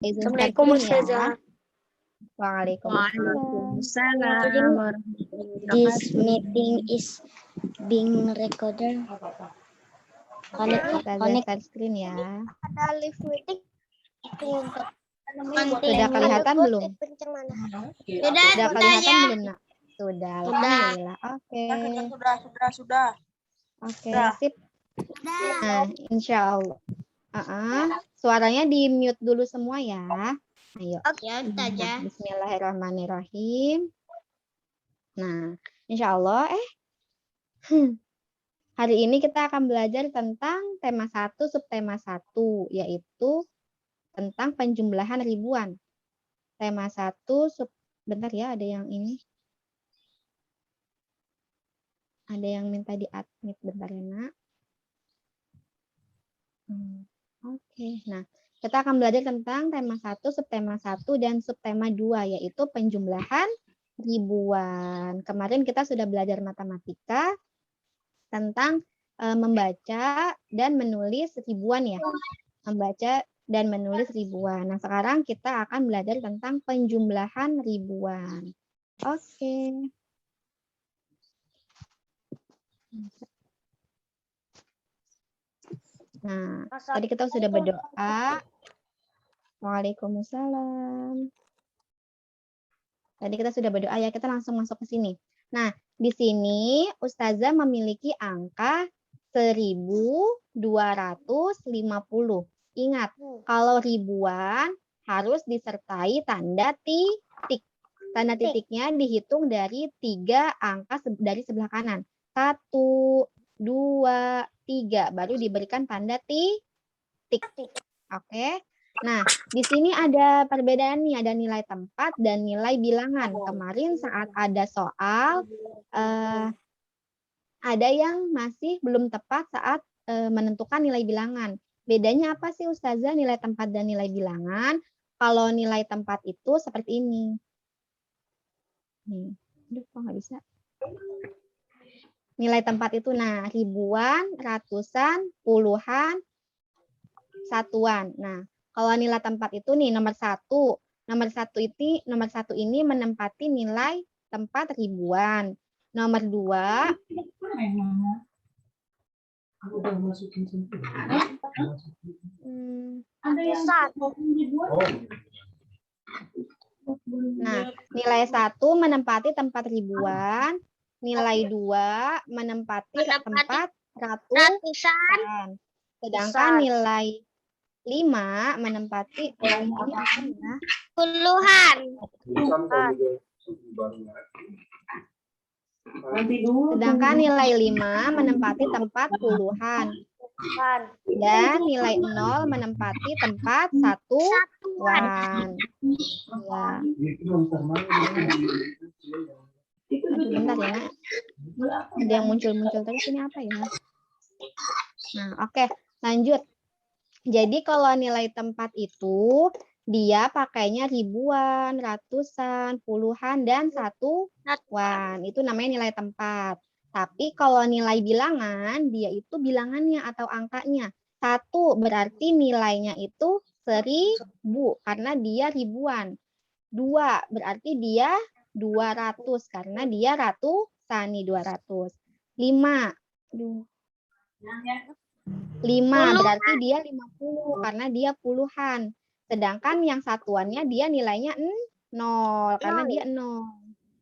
izin share Assalamualaikum screen ya. Ustazah. Waalaikumsalam. Waalaikumsalam warahmatullahi This wabarakatuh. meeting is being recorded. Ustazah share screen ya. Ada live meeting untuk Sudah kelihatan belum? Sudah kelihatan ya. belum, Nak? Sudah. Alhamdulillah. Oke. Sudah. Oke, sip. Nah, insya Allah. Suaranya di mute dulu semua ya. Ayo. Oke, Ustazah. Bismillahirrahmanirrahim. Nah, insya Allah hari ini kita akan belajar tentang tema 1, subtema 1, yaitu tentang penjumlahan ribuan. Tema 1, bentar ya, ada yang ini. Ada yang minta di-admit bentar ya, Nak. Oke, nah kita akan belajar tentang tema 1, subtema 1, dan subtema 2, yaitu penjumlahan ribuan. Kemarin kita sudah belajar matematika tentang membaca dan menulis ribuan ya. Membaca dan menulis ribuan. Nah, sekarang kita akan belajar tentang penjumlahan ribuan. Oke. Nah, tadi kita sudah berdoa. Waalaikumsalam. Tadi kita sudah berdoa ya, kita langsung masuk ke sini. Nah, di sini Ustazah memiliki angka 1250. Ingat, kalau ribuan harus disertai tanda titik. Tanda titiknya dihitung dari 3 angka dari sebelah kanan. 1, 2, 3, baru diberikan tanda titik. Oke. Nah, di sini ada perbedaan nih, ada nilai tempat dan nilai bilangan. Kemarin saat ada soal, ada yang masih belum tepat saat menentukan nilai bilangan. Bedanya apa sih Ustazah nilai tempat dan nilai bilangan? Kalau nilai tempat itu seperti ini. Nih, aduh kok nggak bisa. Nilai tempat itu, nah, ribuan, ratusan, puluhan, satuan. Nah, kalau nilai tempat itu nih nomor 1. Nomor 1 ini menempati nilai tempat ribuan. Nomor 2 Nah, nilai 1 menempati tempat ribuan, nilai 2 menempati tempat ratusan. Sedangkan nilai 5 menempati puluhan. Sedangkan nilai 5 menempati tempat puluhan. Dan nilai 0 menempati tempat satuan. Ya. Aduh, bentar ya, Nak. Ada yang muncul-muncul terus, ini apa ya? Nah, oke. Lanjut. Jadi kalau nilai tempat itu dia pakainya ribuan, ratusan, puluhan, dan satuan. Itu namanya nilai tempat. Tapi kalau nilai bilangan, dia itu bilangannya atau angkanya. 1 berarti nilainya itu 1000 karena dia ribuan. 2 berarti dia 200 karena dia ratusan nih, 200. 5. Aduh. 5 berarti dia 50 karena dia puluhan. Sedangkan yang satuannya dia nilainya 0 karena dia 0.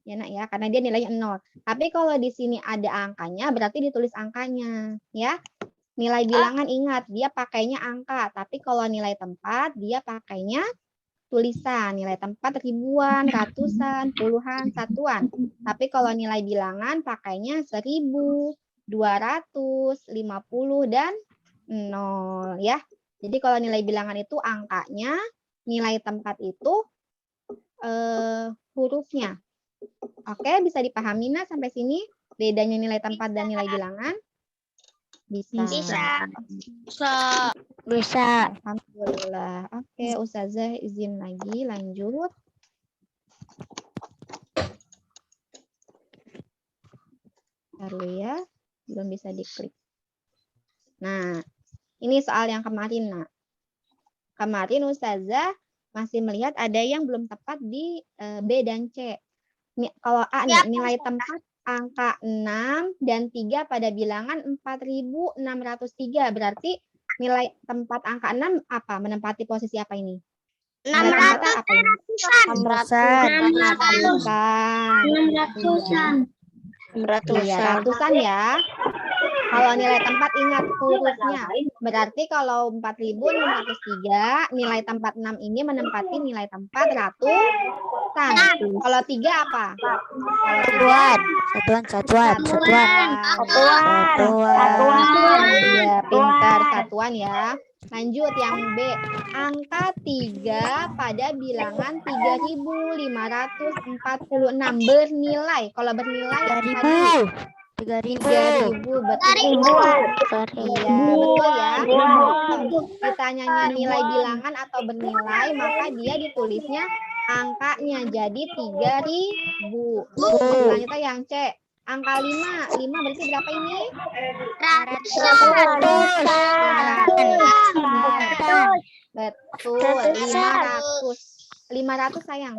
Ya, Nak ya, karena dia nilainya 0. Tapi kalau di sini ada angkanya berarti ditulis angkanya, ya. Nilai bilangan ingat, dia pakainya angka, tapi kalau nilai tempat dia pakainya tulisan. Nilai tempat ribuan, ratusan, puluhan, satuan. Tapi kalau nilai bilangan pakainya 1000, 250 dan 0 ya. Jadi kalau nilai bilangan itu angkanya, nilai tempat itu hurufnya. Oke, bisa dipahami Nak sampai sini bedanya nilai tempat dan nilai bilangan? Bisa. Alhamdulillah. Oke, Ustazah izin lagi lanjut. Lalu ya, belum bisa diklik. Nah, ini soal yang kemarin, Nak. Kemarin Ustazah masih melihat ada yang belum tepat di B dan C. Kalau A nih, nilai tempat angka 6 dan 3 pada bilangan 4.603. Berarti nilai tempat angka 6 apa? Menempati posisi apa ini? Nilai tempatnya apa ini? 600. Iya, ratusan ya. Kalau nilai tempat ingat hurufnya. Berarti kalau 4.603, nilai tempat 6 ini menempati nilai tempat ratusan. Kalau 3 apa? Satuan. Iya, pintar, satuan ya. Lanjut yang B. Angka 3 pada bilangan 3.546 bernilai. Kalau bernilai 3.000, betul. Iya, betul ya. Ditanyanya nilai bilangan atau bernilai, maka dia ditulisnya angkanya jadi 3.000. Selanjutnya yang C. Angka 5 berarti berapa ini? 500. Betul, 500 sayang.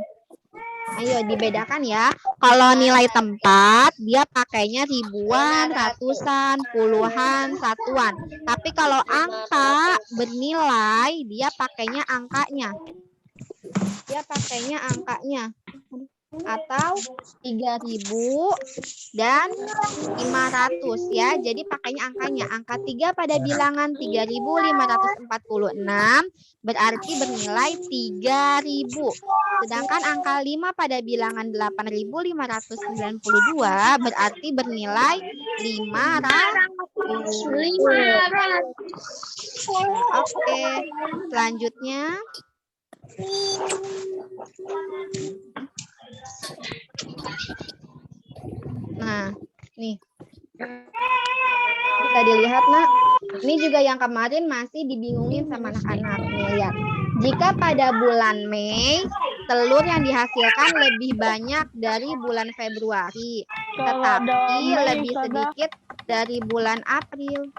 Ayo dibedakan ya. Kalau nilai tempat dia pakainya ribuan, ratusan, puluhan, satuan. Tapi kalau angka bernilai dia pakainya angkanya. Atau 3.000 dan 500 ya. Jadi pakainya angkanya. Angka 3 pada bilangan 3.546 berarti bernilai 3.000. Sedangkan angka 5 pada bilangan 8.592 berarti bernilai 500. Oke, selanjutnya nah, nih. Bisa dilihat, Nak. Ini juga yang kemarin masih dibingungin sama anak-anak. Nih, lihat. Jika pada bulan Mei, telur yang dihasilkan lebih banyak dari bulan Februari, tetapi lebih sedikit dari bulan April.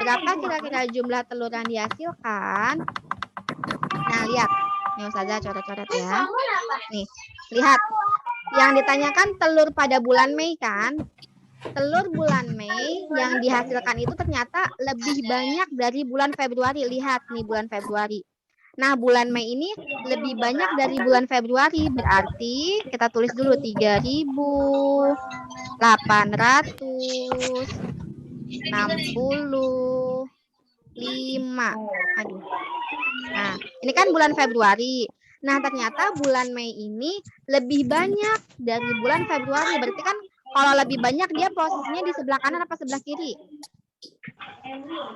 Berapa kira-kira jumlah telur yang dihasilkan? Nah, lihat. Nih, Ustazah coret-coret ya. Nih, lihat. Yang ditanyakan telur pada bulan Mei kan? Telur bulan Mei yang dihasilkan itu ternyata lebih banyak dari bulan Februari. Lihat nih bulan Februari. Nah, bulan Mei ini lebih banyak dari bulan Februari. Berarti kita tulis dulu 3.865. Aduh. Nah, ini kan bulan Februari. Nah, ternyata bulan Mei ini lebih banyak dari bulan Februari. Berarti kan kalau lebih banyak dia posisinya di sebelah kanan apa sebelah kiri?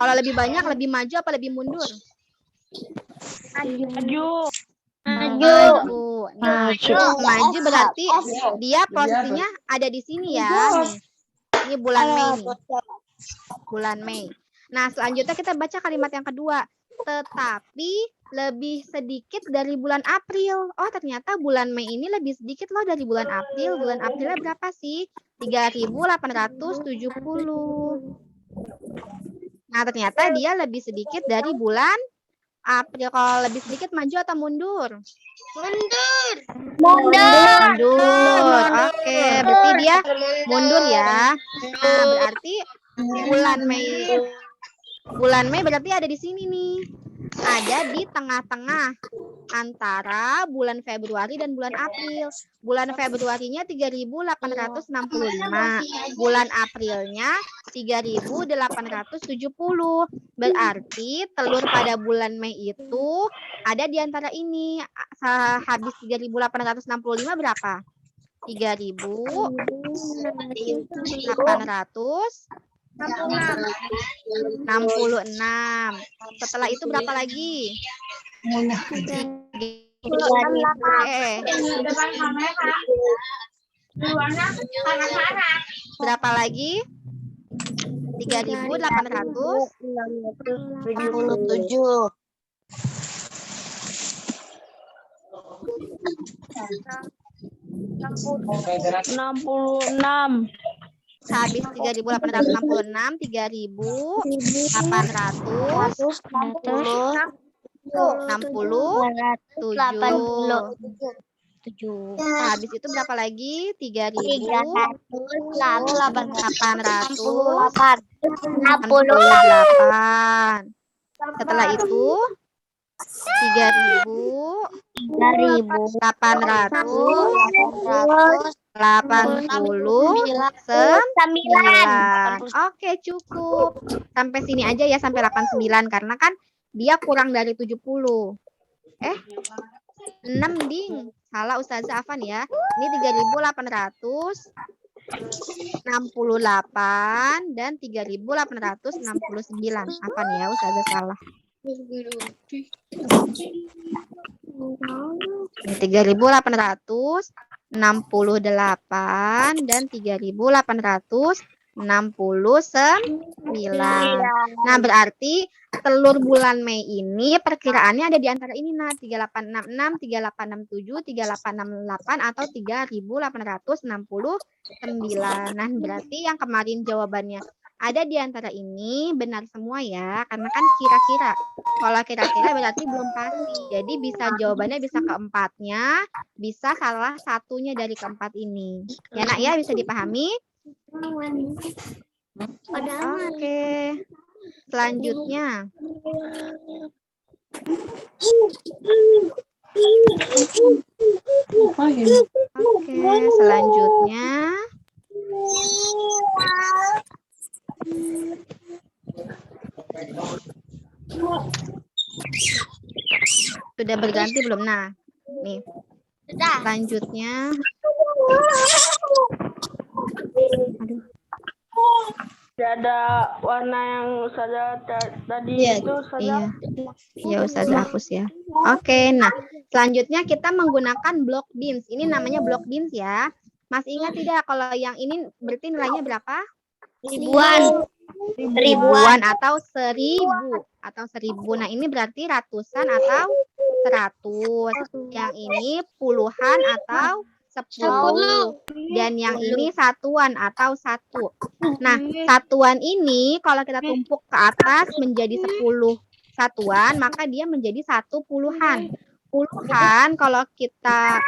Kalau lebih banyak, lebih maju apa lebih mundur? Maju. Nah, maju berarti dia posisinya ada di sini ya. Nih. Ini bulan Mei nih. Bulan Mei. Nah, selanjutnya kita baca kalimat yang kedua. Tetapi lebih sedikit dari bulan April. Oh, ternyata bulan Mei ini lebih sedikit loh dari bulan April. Bulan Aprilnya berapa sih? 3.870. Nah, ternyata dia lebih sedikit dari bulan April. Kalau lebih sedikit maju atau mundur? Mundur. Oke, berarti dia mundur ya. Nah, berarti bulan Mei berarti ada di sini nih. Ada di tengah-tengah antara bulan Februari dan bulan April. Bulan Februarinya 3.865. Bulan Aprilnya 3.870. Berarti telur pada bulan Mei itu ada di antara ini. Habis 3.865 berapa? 3.866. Setelah itu berapa lagi? Berapa lagi? 3.877. Habis 3.866, 3.800 67. Nah, habis itu berapa lagi? 3.868. Setelah itu 3.889. Oke, cukup. Sampai sini aja ya, sampai 89 karena kan dia kurang dari 70. 6 ding. Salah Ustazah Afan ya. Ini 3.868 dan 3.869. Afan ya, Ustazah salah. 3.868 dan 3.869. Nah, berarti telur bulan Mei ini perkiraannya ada di antara ini, nah 3866, 3867, 3868 atau 3.869. Nah, berarti yang kemarin jawabannya ada di antara ini benar semua ya, karena kan kira-kira. Kalau kira-kira berarti belum pasti. Jadi bisa jawabannya bisa keempatnya, bisa salah satunya dari keempat ini. Ya nak ya, bisa dipahami? Oke. Selanjutnya. Oke, selanjutnya. Sudah berganti belum? Nah, nih. Selanjutnya. Aduh. Tidak ada warna yang Ustazah tadi itu Ustazah. Iya, Ustazah hapus ya. Oke, nah selanjutnya kita menggunakan block beans. Ini namanya block beans ya. Masih ingat tidak kalau yang ini berarti nilainya berapa? Ribuan atau 1.000 Nah, ini berarti ratusan atau 100. Yang ini puluhan atau 10. Dan yang ini satuan atau 1. Nah, satuan ini kalau kita tumpuk ke atas menjadi 10 satuan, maka dia menjadi 1 puluhan. Puluhan kalau kita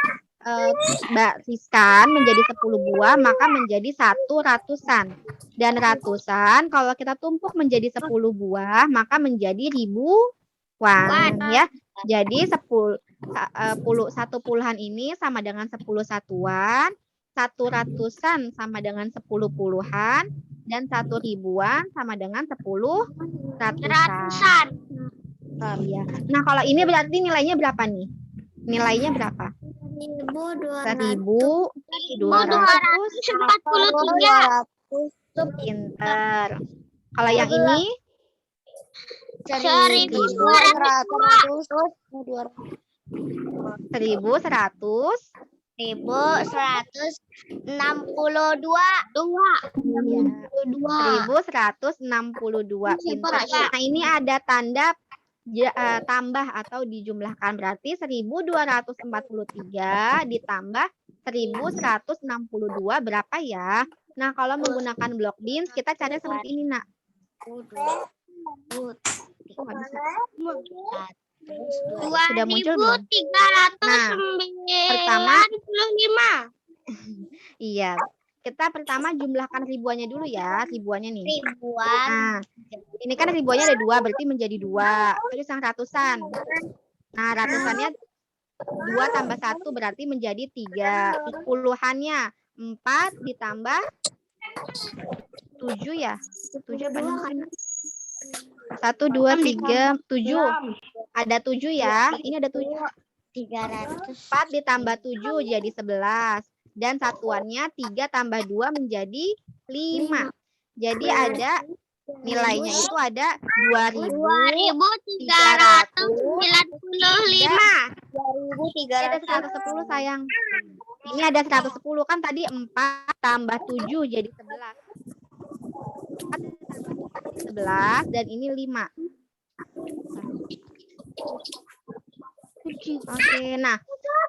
bariskan menjadi 10 buah, maka menjadi 1 ratusan. Dan ratusan kalau kita tumpuk menjadi 10 buah, maka menjadi ribuan ya. Jadi 1 puluhan ini sama dengan 10 satuan, 1 ratusan sama dengan 10 puluhan, dan 1 ribuan sama dengan 10 ratusan. Ya. Nah, kalau ini berarti nilainya berapa nih? Nilainya berapa? 1.243. Pinter. Kalau yang ini? 1.162. Pinter. Nah, ini ada tanda tambah atau dijumlahkan, berarti 1.243 ditambah 1.162 berapa ya? Nah, kalau menggunakan block beans kita cari seperti ini, Nak. Sudah muncul belum? Nah, pertama iya, kita pertama jumlahkan ribuannya dulu ya, ribuannya nih. Nah, ini kan ribuannya ada 2, berarti menjadi 2. Terus yang ratusan. Nah, ratusannya 2 tambah 1 berarti menjadi 3. Puluhannya 4 ditambah 7 ya. 7 apa nih? 1, 2, 3, 7. Ada 7 ya. Ini ada 7. 4 ditambah 7 jadi 11. Dan satuannya 3 tambah 2 menjadi 5. Jadi ada nilainya itu ada 2.395. Ini ada 110 sayang. Ini ada 110 kan tadi 4 tambah 7 jadi 11. 11 dan ini 5. Oke, nah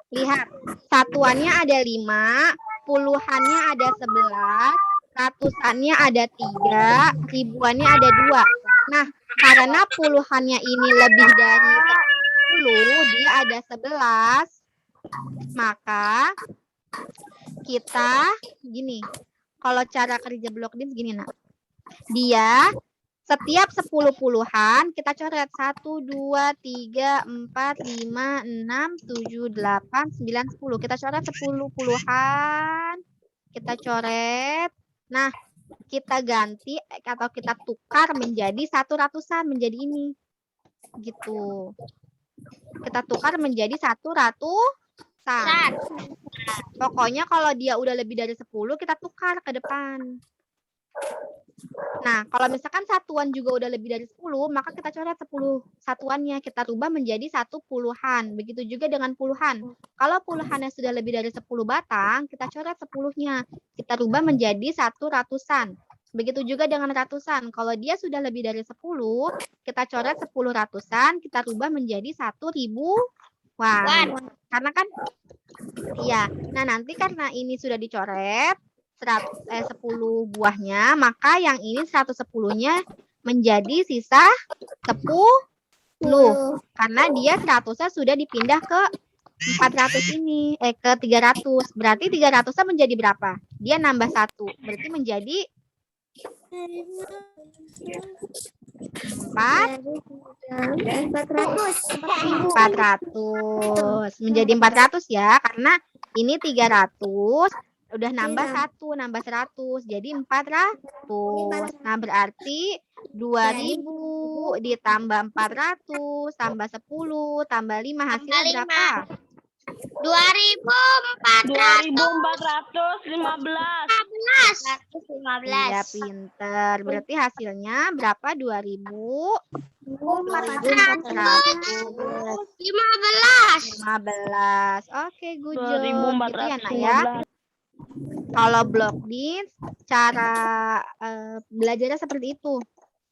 lihat satuannya ada 5, puluhannya ada 11, ratusannya ada 3, ribuannya ada 2. Nah, karena puluhannya ini lebih dari dia ada 11, maka kita gini. Kalau cara kerja block din gini, Nak. Dia setiap 10 puluhan kita coret 1, 2, 3, 4, 5, 6, 7, 8, 9, 10. Kita coret 10 puluhan. Kita coret. Nah, kita ganti atau kita tukar menjadi 1 ratusan, menjadi ini. Gitu. Kita tukar menjadi 1 ratusan. Pokoknya kalau dia udah lebih dari 10 kita tukar ke depan. Nah, kalau misalkan satuan juga udah lebih dari 10, maka kita coret 10 satuannya, kita rubah menjadi 1 puluhan. Begitu juga dengan puluhan. Kalau puluhannya sudah lebih dari 10 batang, kita coret 10-nya. Kita rubah menjadi 1 ratusan. Begitu juga dengan ratusan. Kalau dia sudah lebih dari 10, kita coret 10 ratusan, kita rubah menjadi 1 ribuan. Karena kan, iya. Nah, nanti karena ini sudah dicoret, 10 buahnya, maka yang ini 110-nya menjadi sisa 10. Karena dia 100-nya sudah dipindah ke 400 ini, ke 300. Berarti 300-nya menjadi berapa? Dia nambah 1. Berarti menjadi 400. Menjadi 400 ya, karena ini 300. Udah nambah 1, nambah 100. Jadi 400. Nah, berarti 2000 ditambah 400 tambah 10 tambah 5 hasilnya berapa? 2.415. Iya, pinter. Berarti hasilnya berapa? 2.415. Oke, good job. Gitu ya, Nak ya. Kalau block beans, cara belajarnya seperti itu.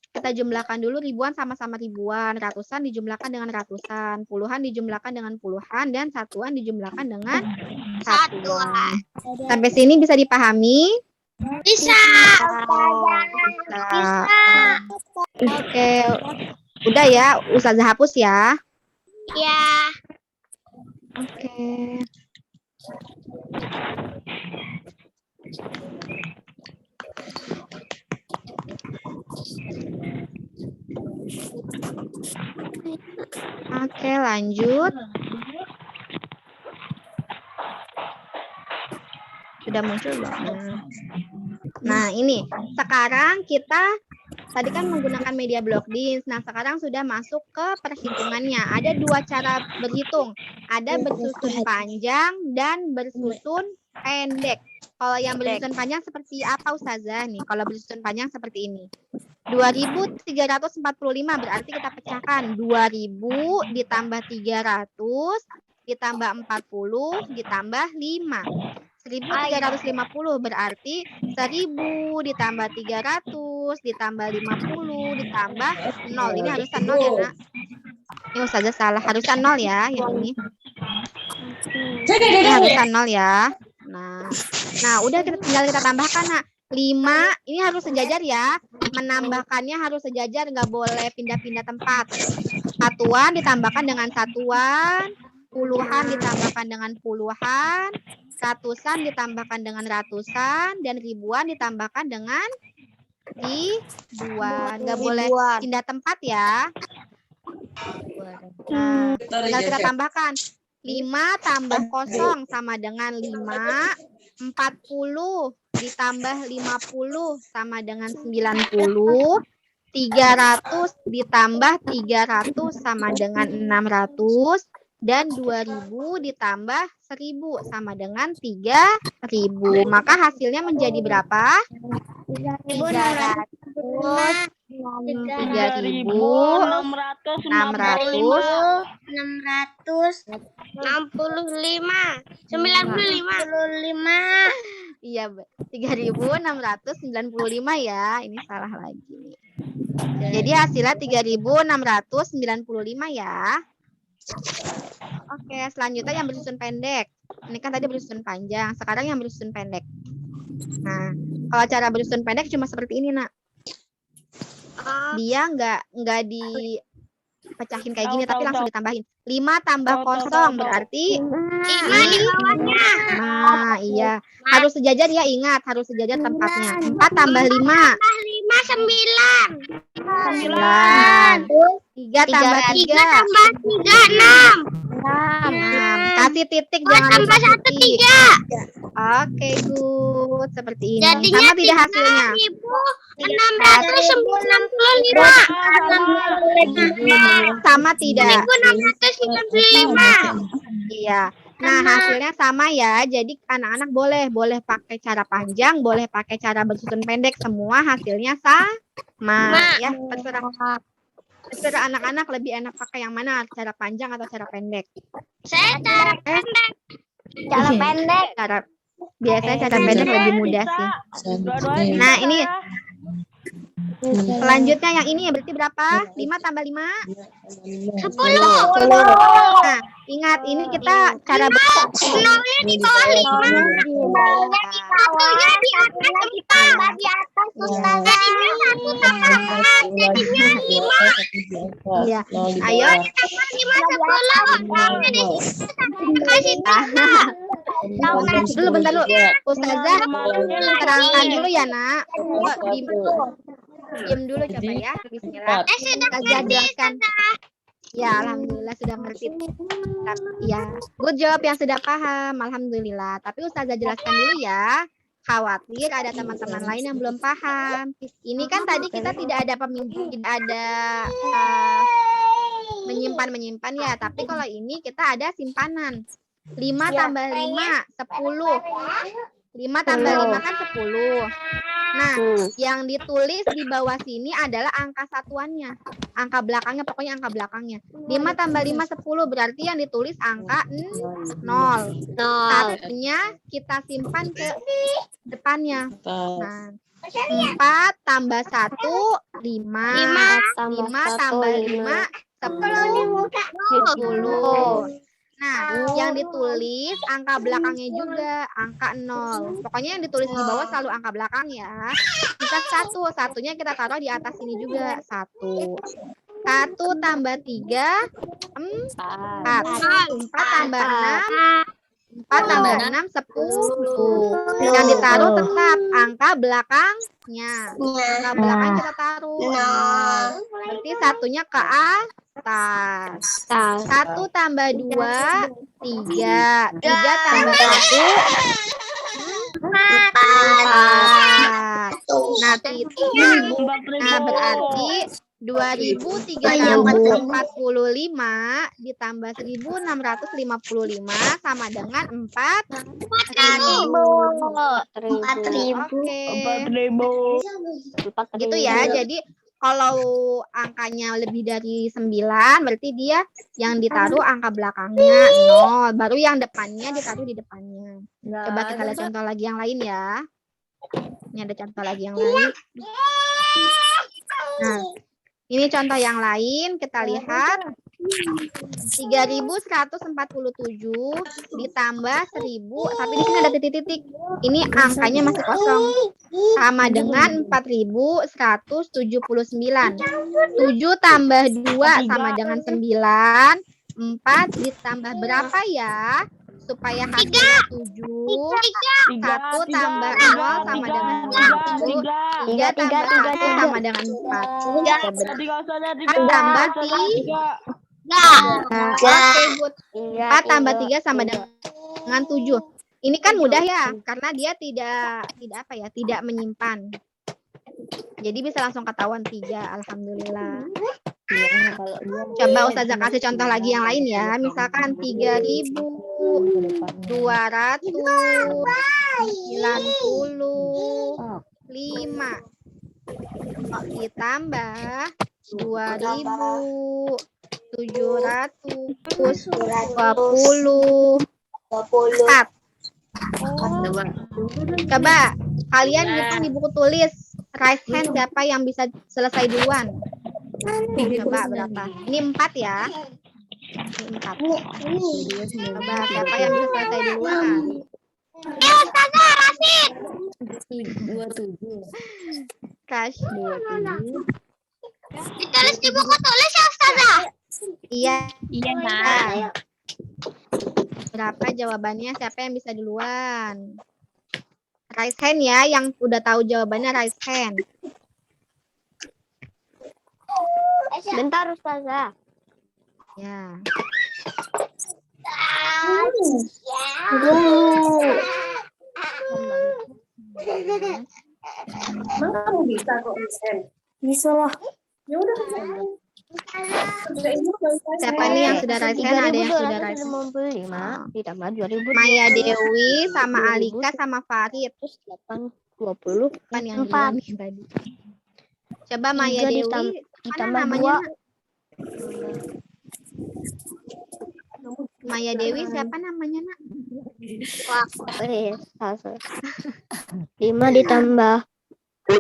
Kita jumlahkan dulu ribuan sama-sama ribuan, ratusan dijumlahkan dengan ratusan, puluhan dijumlahkan dengan puluhan, dan satuan dijumlahkan dengan satuan. Sampai sini bisa dipahami? Bisa. Bisa. Oke. Udah ya, Ustazah hapus ya. Ya. Oke. Oke, lanjut. Sudah muncul belum? Nah, ini. Sekarang kita tadi kan menggunakan media block beans. Nah, sekarang sudah masuk ke perhitungannya. Ada 2 cara berhitung. Ada bersusun panjang dan bersusun pendek. Kalau yang bersusun panjang seperti apa, Ustazah? Nih, kalau bersusun panjang seperti ini. 2.345 berarti kita pecahkan 2.000 ditambah 300 ditambah 40 ditambah 5. 1.350 berarti 1.000 ditambah 300 ditambah 50 ditambah 0. Ini harusnya 0 ya, Nak. Ini Ustazah salah, harusnya 0 ya yang ini. Ini harusnya 0 ya. Nah, udah tinggal kita tambahkan, Nak. 5, ini harus sejajar ya. Menambahkannya harus sejajar, nggak boleh pindah-pindah tempat. Satuan ditambahkan dengan satuan, puluhan ditambahkan dengan puluhan, ratusan ditambahkan dengan ratusan, dan ribuan ditambahkan dengan ribuan. Nggak boleh pindah tempat ya. Nah, tinggal kita tambahkan. 5 tambah 0 sama dengan 5. 40 ditambah 50 sama dengan 90. 300 ditambah 300 sama dengan 600. Dan 2000 ditambah 1000 sama dengan 3000. Maka hasilnya menjadi berapa? 3.665. 95. Iya, 3.695 ya. Ini salah lagi nih. Jadi hasilnya 3.695 ya. Oke, selanjutnya yang bersusun pendek. Ini kan tadi bersusun panjang, sekarang yang bersusun pendek. Nah, kalau cara bersusun pendek cuma seperti ini, Nak. Dia nggak dipecahin kayak gini, tapi langsung ditambahin. 5 tambah kosong berarti 5 di bawahnya. nah, iya. Harus sejajar ya, ingat, harus sejajar tempatnya. 4 tambah 5. 5 9. 9. 3 tambah 3. 3 tambah 3 6. 6. Kasih titik, jangan tambah lupa 1 titik. 3. Oke, good. Seperti ini. Jadinya Sama tidak hasilnya? 3.695. Sama tidak? 1.695. Iya. Nah, hasilnya sama ya. Jadi anak-anak boleh pakai cara panjang, boleh pakai cara bersusun pendek. Semua hasilnya sama. Ya, terserah anak-anak lebih enak pakai yang mana, cara panjang atau cara pendek. Saya cara pendek. Cara pendek. Biasanya cara pendek lebih mudah sih. Nah, ini selanjutnya yang ini berarti berapa? 5 tambah 5? 10. Nah, ingat ini kita cara Nolnya di bawah 5. Satunya di atas 4. Di atas jadinya 1 tambah 4. Jadinya 5. Iya. Ayo. Tambah 5 10. Jadi kasih Dulu bentar dulu. Ustazah terangkan dulu ya, Nak. Coba diam dulu coba ya. Bismillah. Ustazah jelaskan. Ya, alhamdulillah sudah ngerti. Ya, good job yang sudah paham. Alhamdulillah. Tapi Ustazah jelaskan dulu ya. Khawatir ada teman-teman lain yang belum paham. Ini kan tadi kita tidak ada tidak ada menyimpan ya. Tapi kalau ini kita ada simpanan. 5 tambah 5, 10. 5 tambah 5 kan 10. Nah, yang ditulis di bawah sini adalah angka satuannya. Angka belakangnya, pokoknya angka belakangnya. 5 tambah 5, 10. Berarti yang ditulis angka 0. Satunya kita simpan ke depannya. Nah, 4 tambah 1, 5. 5 tambah 5, 10. Nah, yang ditulis angka belakangnya juga angka 0. Pokoknya yang ditulis di bawah selalu angka belakang ya. Kita 1, satunya kita taruh di atas ini juga. 1. 1 tambah 3, 4. 4 tambah 6, 4 tambah 6, 10. Yang ditaruh tetap angka belakangnya. Angka belakang kita taruh 0. Berarti satunya ke atas. 1 tambah 2, 3. 3 tambah 1, 4. Nah, berarti 2.345 ditambah 1.655 sama dengan 4.000. Oke. 4.000. Gitu ya. Jadi kalau angkanya lebih dari 9, berarti dia yang ditaruh angka belakangnya 0. Baru yang depannya ditaruh di depannya. Coba kita lihat contoh lagi yang lain ya. Ini ada contoh lagi yang lain. Nah, ini contoh yang lain. Kita lihat. 3.147 ditambah 1.000. Tapi di sini ada titik-titik. Ini angkanya masih kosong. Sama dengan 4.179. 7 tambah 2 sama dengan 9. 4 ditambah berapa ya? Supaya hasilnya 7. 1 tambah 0 sama dengan 1. 3 tambah 1 sama dengan 4. 4 tambah 3. Oke, good. 4 tambah 3 sama dengan 7. Ini kan mudah ya, karena dia tidak menyimpan. Jadi bisa langsung ketahuan 3, alhamdulillah. Coba Ustazah kasih contoh lagi yang lain ya. Misalkan 3.295 ditambah 2.724. Coba kalian hitung di buku tulis raise hand siapa yang bisa selesai duluan. Coba berapa? Ini 4 ya. Ini 4. Coba siapa yang bisa selesai duluan? Ustazah Rasid. 27. Cash 27. Ditulis di buku tulis ya Ustazah. Iya. Iya, Nah. Berapa jawabannya? Siapa yang bisa duluan? Raise hand ya, yang udah tahu jawabannya raise hand. Bentar, Ustazah. Ya. Emang kamu bisa kok, Isen? Bisa lah. Ya udah. Siapa nih yang sudah raise hand? Ada yang sudah raise hand? 3.255 ditambah 2.000. Maya Dewi sama Alika sama Farid. 20. Kan yang duluan nih tadi. Coba Maya Tiga Dewi. ditambah Mana 2. namanya? Maya Dewi siapa namanya, Nak? 5 ditambah 4.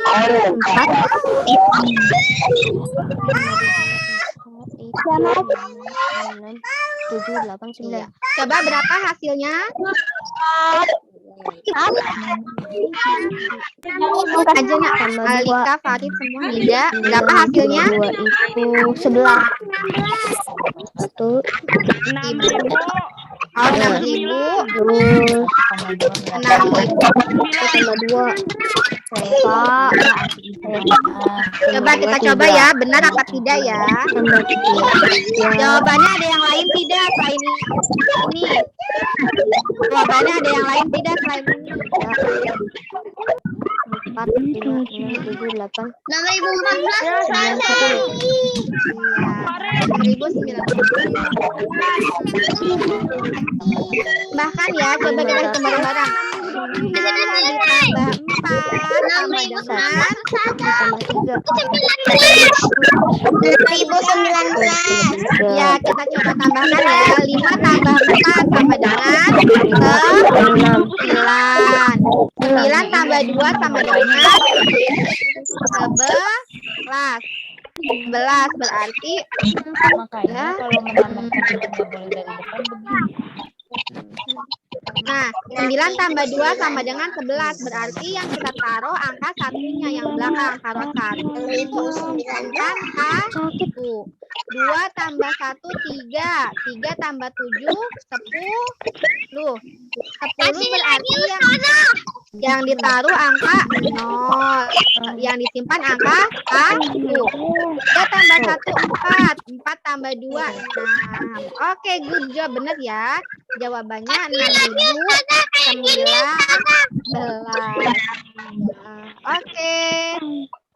7, 8, 9. Iya. Coba berapa hasilnya? Aja Nak. Alika, Farid semua tidak. Berapa hasilnya? 2 itu 11. 1, 6.000. Oh, 6.000. terus 6.000. tambah 2. Pak. Coba kita coba ya, benar apa tidak ya? Tambah 3. Jawabannya ada yang lain tidak selain ini? Jawabannya ada yang lain tidak selain ini? 4, 5, 6, 7, 8. 6.014. Bahkan ya, coba kita hitung bareng-bareng. 5 ditambah 4 sama dengan 6.019. ya, kita coba tambahkan ya. 5 tambah 4 sama dengan 9. 9 tambah 2 sama dengan 11. 11 berarti Makanya kalau menambahkan itu nggak boleh dari depan begini. nah, 9 tambah 2 sama dengan 11. Berarti yang kita taruh angka satunya, yang belakang taruh 1. Angka 1. 2 tambah 1, 3. 3 tambah 7, 10. 10 berarti yang ditaruh angka 0. Yang disimpan angka 1. 3 tambah 1, 4. 4 tambah 2, 6. Oke, good job. Benar ya. Jawabannya 6.019. Oke.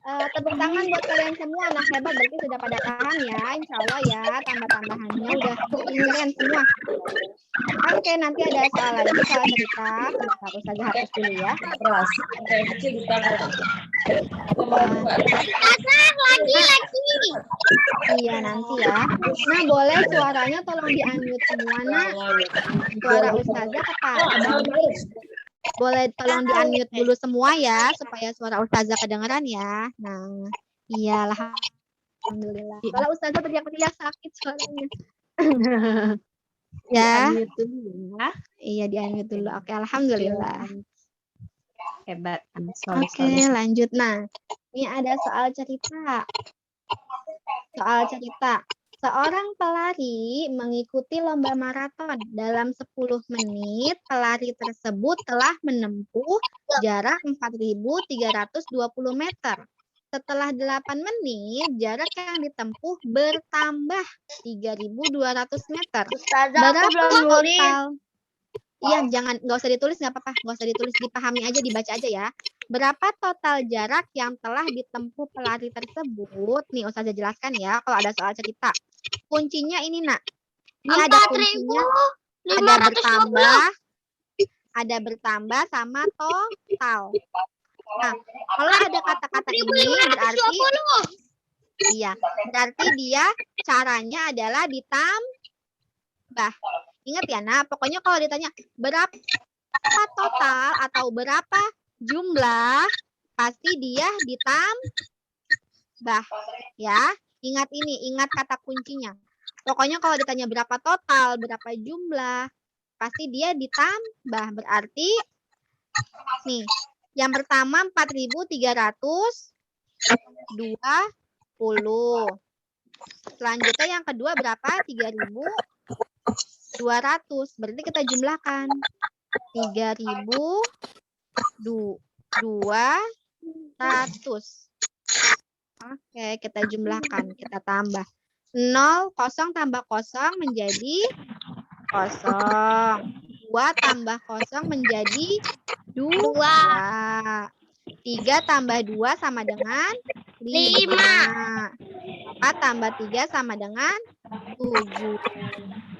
Tepuk tangan buat kalian semua, anak hebat, berarti sudah pada paham ya, insya Allah ya, tambah-tambahannya udah keren semua. Oke, nanti ada soal lagi, soal cerita, sebentar saja hapus dulu ya. Keras. Kayak kecil di tangan. Iya nanti ya. Nah boleh suaranya tolong di-unmute semua, Nak. Suara Ustazah boleh tolong di-unmute dulu semua ya, supaya suara Ustazah kedengeran ya. Nah, iyalah. Alhamdulillah. Kalau Ustazah teriak-teriak sakit suaranya. Ya. Iya, di-unmute dulu. Oke, alhamdulillah. Hebat. Oke, lanjut. Nah, ini ada soal cerita. Soal cerita. Seorang pelari mengikuti lomba maraton. Dalam 10 menit, pelari tersebut telah menempuh jarak 4.320 meter. Setelah 8 menit, jarak yang ditempuh bertambah 3.200 meter. Berapa total? Iya, nggak usah ditulis, nggak apa-apa. Nggak usah ditulis, dipahami aja, dibaca aja ya. Berapa total jarak yang telah ditempuh pelari tersebut? Nih, Ustazah jelaskan ya, kalau ada soal cerita. Kuncinya ini, Nak. Ini ada kuncinya, ada bertambah sama total. Nah, kalau ada kata-kata ini berarti, iya, berarti dia caranya adalah ditambah. Ingat ya, Nak, pokoknya kalau ditanya berapa total atau berapa jumlah, pasti dia ditambah. Ya, ingat ini, ingat kata kuncinya. Pokoknya kalau ditanya berapa total, berapa jumlah, pasti dia ditambah. Berarti, nih, yang pertama 4.320. Selanjutnya yang kedua berapa? 3.200. Berarti kita jumlahkan. 3.200. Oke, kita jumlahkan, kita tambah. 0, 0 tambah 0 menjadi 0. 2 tambah 0 menjadi 2. 3 tambah 2 sama dengan 5. 4 tambah 3 sama dengan 7.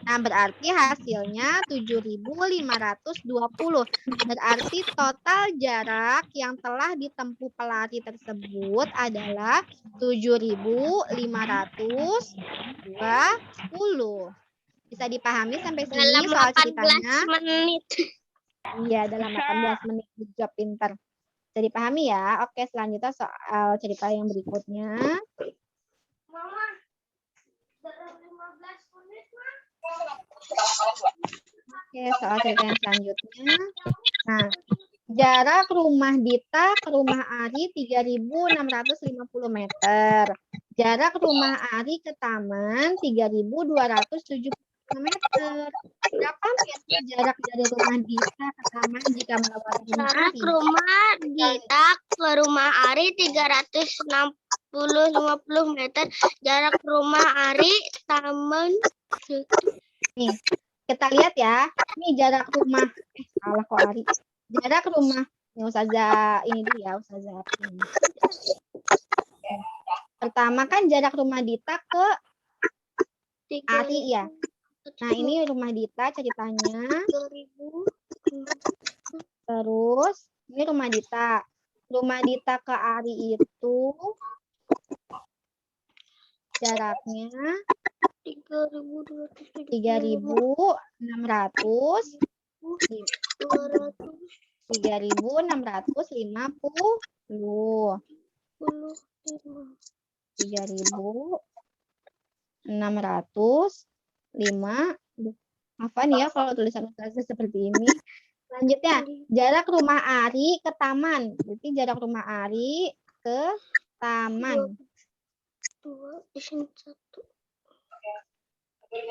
Nah, berarti hasilnya 7.520. Berarti total jarak yang telah ditempuh pelari tersebut adalah 7.520. Bisa dipahami sampai sini Dalam soal 18 ceritanya? menit. Iya, dalam 18 menit. Jawab pintar. Bisa dipahami ya? Oke, selanjutnya soal cerita yang berikutnya. Mama, dalam 15 menit, Ma. Oke, soal cerita yang selanjutnya. Nah, jarak rumah Dita ke rumah Ari 3.650 meter. Jarak rumah Ari ke taman 3.270 meter. Berapa meter jarak dari rumah Dita ke taman jika melewati rumah Jarak Ari? rumah Dita ke rumah Ari 350 meter. Jarak rumah Ari taman. Nih, kita lihat ya. Ini jarak rumah. Salah kok Ari. Jarak rumah. Ini Ustazah ini dulu ya, Ustazah. Oke. Pertama kan jarak rumah Dita ke Ari ya. Nah, ini rumah Dita ceritanya. 2000. Terus ini rumah Dita. Rumah Dita ke Ari itu jaraknya 3.600 3.650. 3.605. Apa nih ya kalau tulisan Ustazah seperti ini. Selanjutnya, jarak rumah Ari ke taman. Berarti jarak rumah Ari ke taman.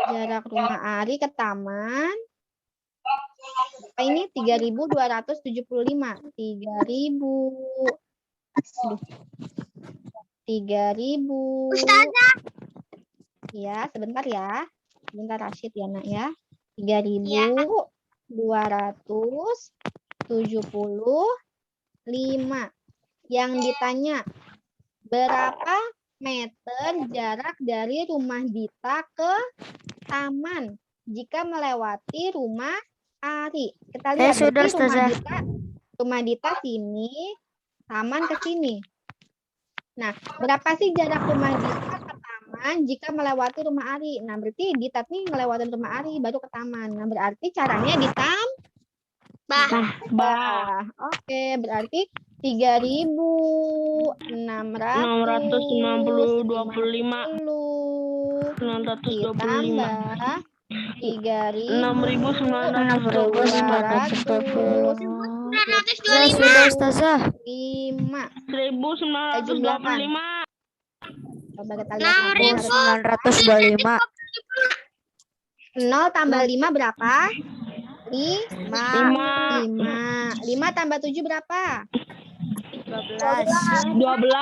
Jarak rumah Ari ke taman. Apa ini? 3.275. 3.000. Ustazah. Ya, sebentar ya. Sebentar Rashid ya, Nak ya. 3.275. Yang ditanya, berapa meter jarak dari rumah Dita ke taman jika melewati rumah Ari? Kita lihat berarti rumah Dita sini, taman ke sini. Nah, berapa sih jarak rumah Dita ke taman jika melewati rumah Ari? Nah, berarti Dita nih ngelewatin rumah Ari baru ke taman. Nah, berarti caranya ditambah. Oke, berarti 3.625 ditambah 3.925. Sudah Ustazah. 1.925. Coba kita lihat. 925. 0 tambah 5 berapa? 5. 5 tambah 7 berapa? 12. 12.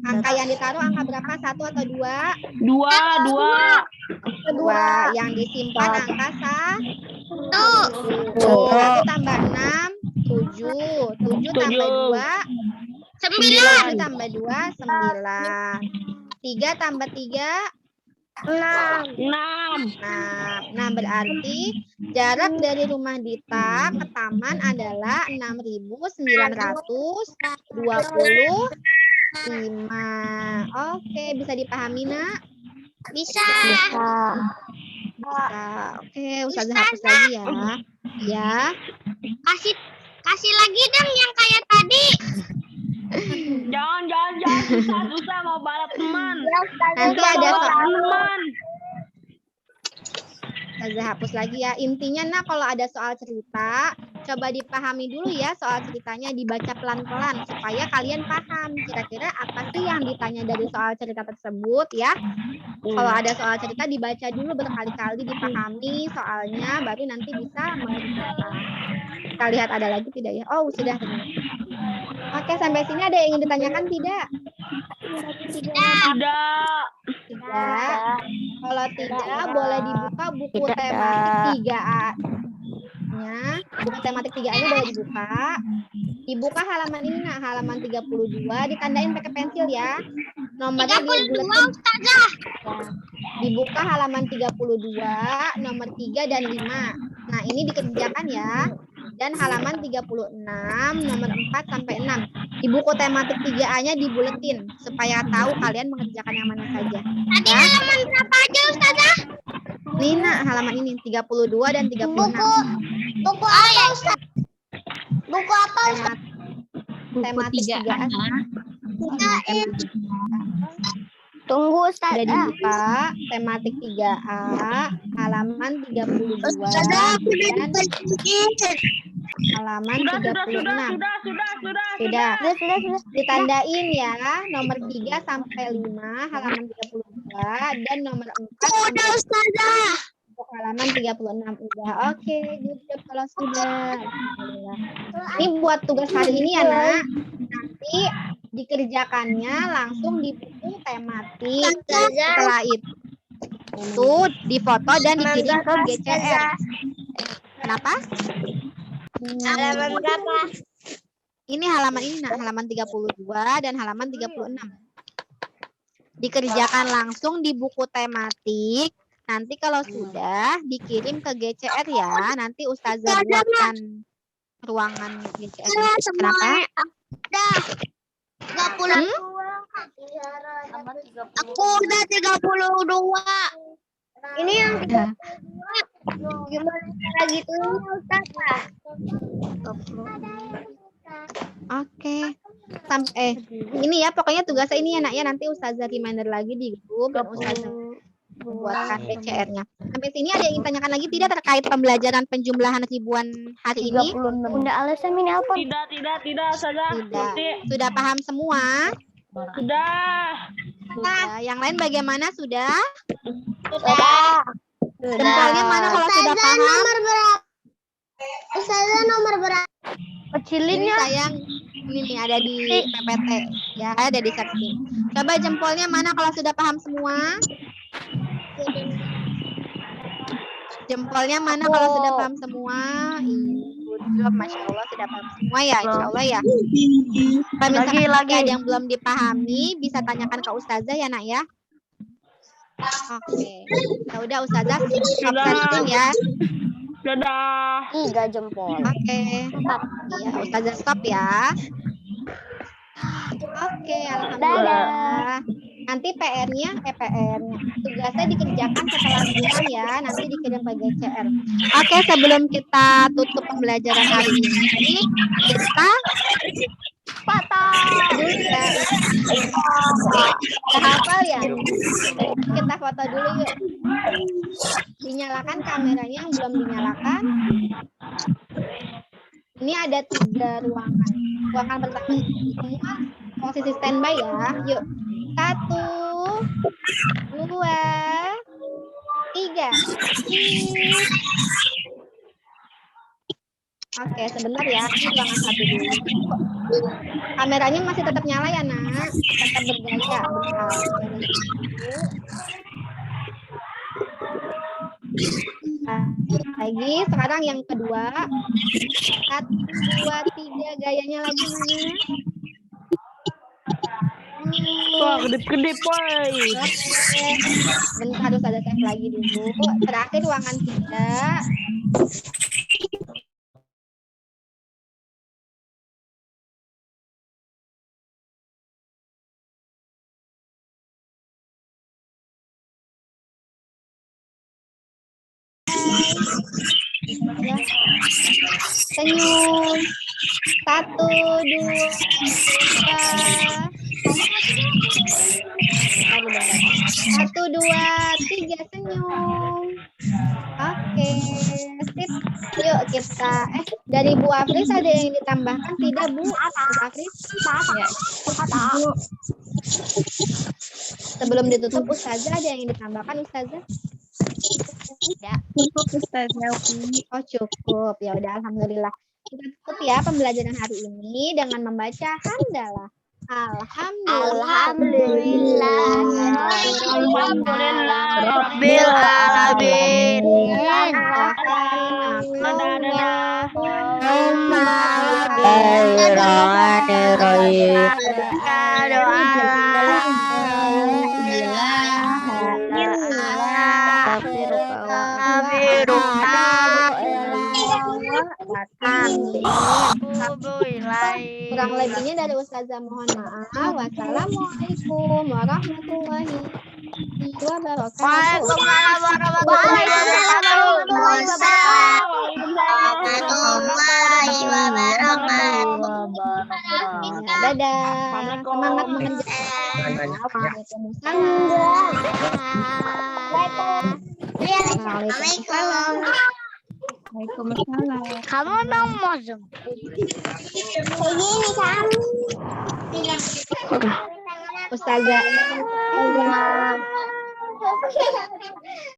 Angka yang ditaruh angka berapa? 1 atau 2? 2. Yang disimpan angka 1. 1 tambah 6, 7. 7 tambah 2, 9. 7 tambah 2, 9. 3 tambah 3, 6. Nah, berarti jarak dari rumah Dita ke taman adalah 6.925. Oke, bisa dipahami, Nak? Bisa. Oke, Ustazah hapus lagi ya. Ya. Kasih lagi dong yang kayak tadi. Jangan susah mau balap teman. Nanti ada soal. Teman. Ustazah hapus lagi ya. Intinya, Nak, kalau ada soal cerita, coba dipahami dulu ya soal ceritanya, dibaca pelan-pelan supaya kalian paham kira-kira apa sih yang ditanya dari soal cerita tersebut ya. Kalau ada soal cerita dibaca dulu berkali-kali, dipahami soalnya, baru nanti bisa mengerjakan. Kita lihat ada lagi tidak ya? Oh, sudah. Oke, sampai sini ada yang ingin ditanyakan tidak? Tidak. Tidak. Kalau tidak, boleh dibuka buku tematik 3A-nya. Buku tematik 3A-nya boleh dibuka. Dibuka halaman ini, nah, halaman 32, ditandain pakai pensil ya. Nomornya dibuletin. Ya. Dibuka halaman 32, nomor 3 dan 5. Nah, ini dikerjakan ya. Dan halaman 36, nomor 4 sampai 6. Di buku tematik 3A-nya dibuletin supaya tahu kalian mengerjakan yang mana saja. Tadi Ya. halaman berapa aja Ustazah? Ini nah, halaman ini 32 dan 36. Buku apa Ustaz? Buku apa Ustaz? Tematik 3A. Tunggu Sudah Ustazah. dibuka tematik 3A halaman 32 dan halaman 36. Sudah. Ditandain ya nomor 3 sampai 5 halaman 32 dan nomor 4 Udah Ustazah. halaman 36. Udah. Oke, good job kalau sudah. Alhamdulillah. Ini buat tugas hari ini ya, Nak. Nanti dikerjakannya langsung di buku tematik. Setelah itu difoto dan dikirim ke GCR. Kenapa? Halaman berapa? Ini halaman ini, nah, halaman 32 dan halaman 36. Dikerjakan langsung di buku tematik. Nanti kalau sudah dikirim ke GCR ya. Nanti Ustazah buatkan ruangan GCR. Kenapa? Udah. 30. Aku udah 32. Ini yang gimana cara gitunya Ustazah? Oke. Sampai ini ya, pokoknya tugasnya ini ya, Nak ya. Nanti Ustazah reminder lagi di grup dan Ustazah buatkan GCR-nya. Sampai sini ada yang ingin tanyakan lagi tidak terkait pembelajaran penjumlahan ribuan hari ini? Bunda Alisa ini apa? Tidak, saja. Tidak. Sudah paham semua? Sudah. Sudah. Yang lain bagaimana? Sudah? Sudah. Jempolnya mana kalau sudah paham? Nomor berapa? Ustazah nomor berapa? Ini Kecilinnya. sayang, ini nih ada di PPT, ya ada di setting. Coba jempolnya mana kalau sudah paham semua? Jempolnya mana kalau sudah paham semua? Good job, Masya Allah sudah paham semua ya, Insya Allah ya. Kalau misalkan lagi ada yang belum dipahami, bisa tanyakan ke Ustazah ya, Nak ya. Oke, ya udah Ustazah stop setting ya. Dadah. 3 jempol. Oke, ya Ustazah stop ya. Oke, alhamdulillah. Nanti PR-nya, tugasnya dikerjakan setelah bulan ya, nanti dikirim ke GCR. Oke, sebelum kita tutup pembelajaran hari ini, kita foto dulu ya. Udah hafal ya? Kita foto dulu yuk. Dinyalakan kameranya yang belum dinyalakan. Ini ada 3 ruangan. Ruangan pertama semua posisi standby ya. Yuk. 1, 2, 3. Oke, sebentar ya. Ini ruangan 1 dulu. Kameranya masih tetap nyala ya, Nak. Tetap bergaya. Lagi, sekarang yang kedua. 1, 2, 3. Gayanya lagi mana? Wah, kedip-kedip, boy. Oke. Bentar harus ada save lagi dulu. Terakhir ruangan 3. Ya. Senyum. 1, 2, 3. 1, 2, 3 senyum. Oke, sip. Yuk kita dari Bu Afris ada yang ditambahkan tidak Bu? Bu Afris? Ya. Sebelum ditutup Ustazah ada yang ditambahkan Ustazah? Tidak. Cukup Ustazah. Oh cukup. Ya udah alhamdulillah. Kita tutup ya pembelajaran hari ini dengan membaca hamdalah. Alhamdulillah. Rabbil alamin. Kurang lebihnya dari Ustazah mohon maaf. Wassalamualaikum warahmatullahi wabarakatuh. Waalaikumsalam warahmatullahi wabarakatuh. Dadah. Semangat mengerjakan. Waalaikumsalam. Waalaikumsalam. Kamu dong mau zoom. Begini kamu. Ustazah.